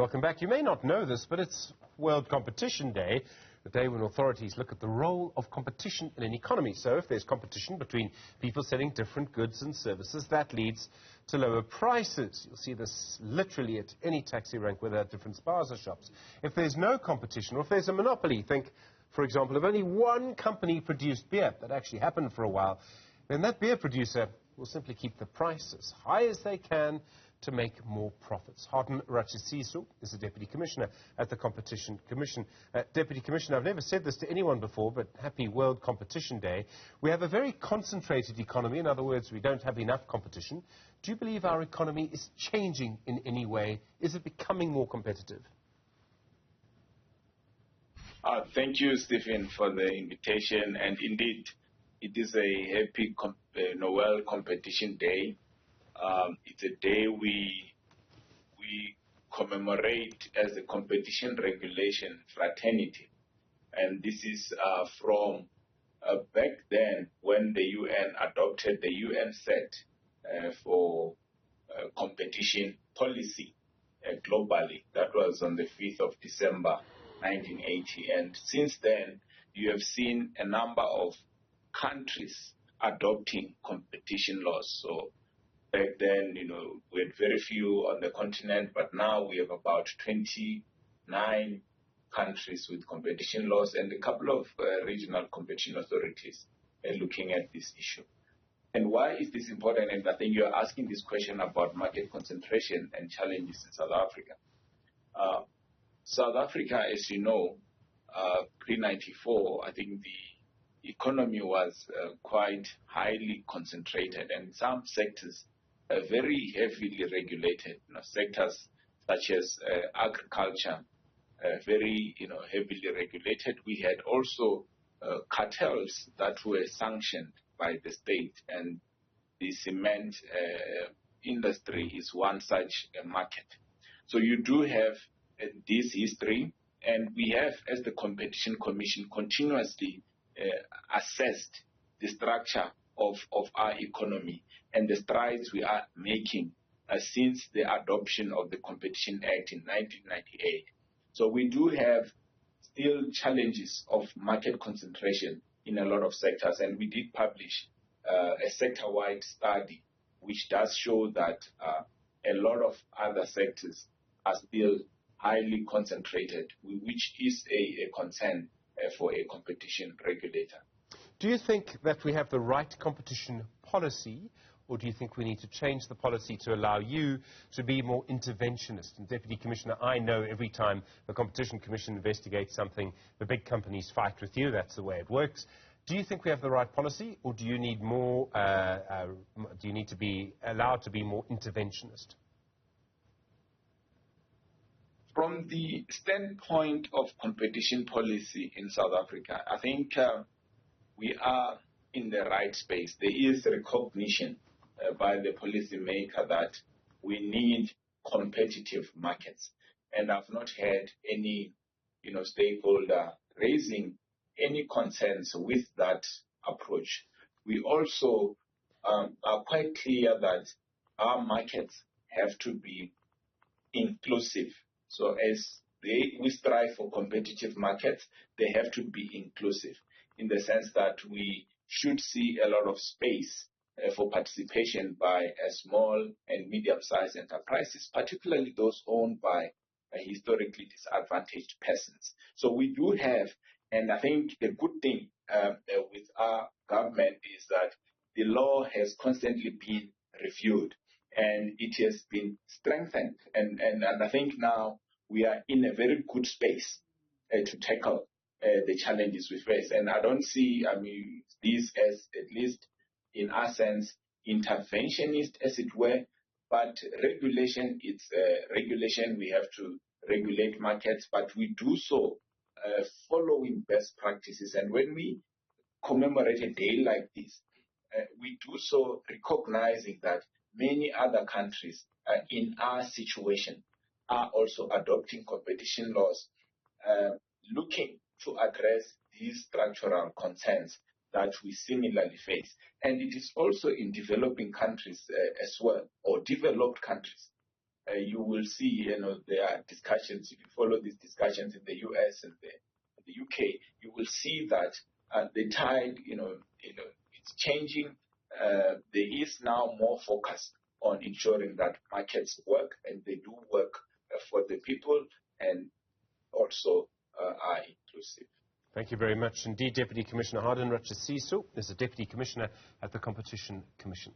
welcome back. You may not know this, but it's World Competition Day, the day when authorities look at the role of competition in an economy. So if there's competition between people selling different goods and services, that leads to lower prices. You'll see this literally at any taxi rank where there are different spaza shops. If there's no competition, or if there's a monopoly, think, for example, if only one company produced beer, that actually happened for a while, then that beer producer will simply keep the price as high as they can to make more profits. Hardin Ratshisusu is the Deputy Commissioner at the Competition Commission. Deputy Commissioner, I've never said this to anyone before, but happy World Competition Day. We have a very concentrated economy. In other words, we don't have enough competition. Do you believe our economy is changing in any way? Is it becoming more competitive? Thank you, Stephen, for the invitation. And indeed, it is a happy World Competition Day. It's a day we commemorate as a competition regulation fraternity. And this is from back then when the UN adopted the UN set for competition policy globally. That was on the 5th of December 1980. And since then, you have seen a number of countries adopting competition laws. So back then, we had very few on the continent, but now we have about 29 countries with competition laws and a couple of regional competition authorities looking at this issue. And why is this important? And I think you're asking this question about market concentration and challenges in South Africa. South Africa, as you know, pre-94, I think the economy was quite highly concentrated, and some sectors very heavily regulated. Sectors such as agriculture, very heavily regulated. We had also cartels that were sanctioned by the state, and the cement industry is one such market. So you do have this history, and we have, as the Competition Commission, continuously assessed the structure of our economy and the strides we are making since the adoption of the Competition Act in 1998. So we do have still challenges of market concentration in a lot of sectors, and we did publish a sector-wide study which does show that a lot of other sectors are still highly concentrated, which is a concern for a competition regulator. Do you think that we have the right competition policy, or do you think we need to change the policy to allow you to be more interventionist? And Deputy Commissioner, I know every time the Competition Commission investigates something, the big companies fight with you. That's the way it works. Do you think we have the right policy, or do you need more? Do you need to be allowed to be more interventionist? From the standpoint of competition policy in South Africa, I think we are in the right space. There is recognition by the policymaker that we need competitive markets. And I've not had any stakeholder raising any concerns with that approach. We also are quite clear that our markets have to be inclusive. So as we strive for competitive markets, they have to be inclusive in the sense that we should see a lot of space for participation by small and medium-sized enterprises, particularly those owned by historically disadvantaged persons. So we do have, and I think the good thing with our government is that the law has constantly been reviewed and it has been strengthened. And I think now we are in a very good space to tackle the challenges we face. And I don't see, this as, at least in our sense, interventionist, as it were, but regulation, it's regulation. We have to regulate markets, but we do so following best practices. And when we commemorate a day like this, we do so recognizing that many other countries in our situation are also adopting competition laws, looking to address these structural concerns that we similarly face. And it is also in developing countries as well, or developed countries, you will see, there are discussions. If you follow these discussions in the US and the UK, you will see that the tide, it's changing. There is now more focus on ensuring that markets work, and they do work for the people and also are inclusive. Thank you very much indeed. Deputy Commissioner Hardin Ratshisusu is the Deputy Commissioner at the Competition Commission.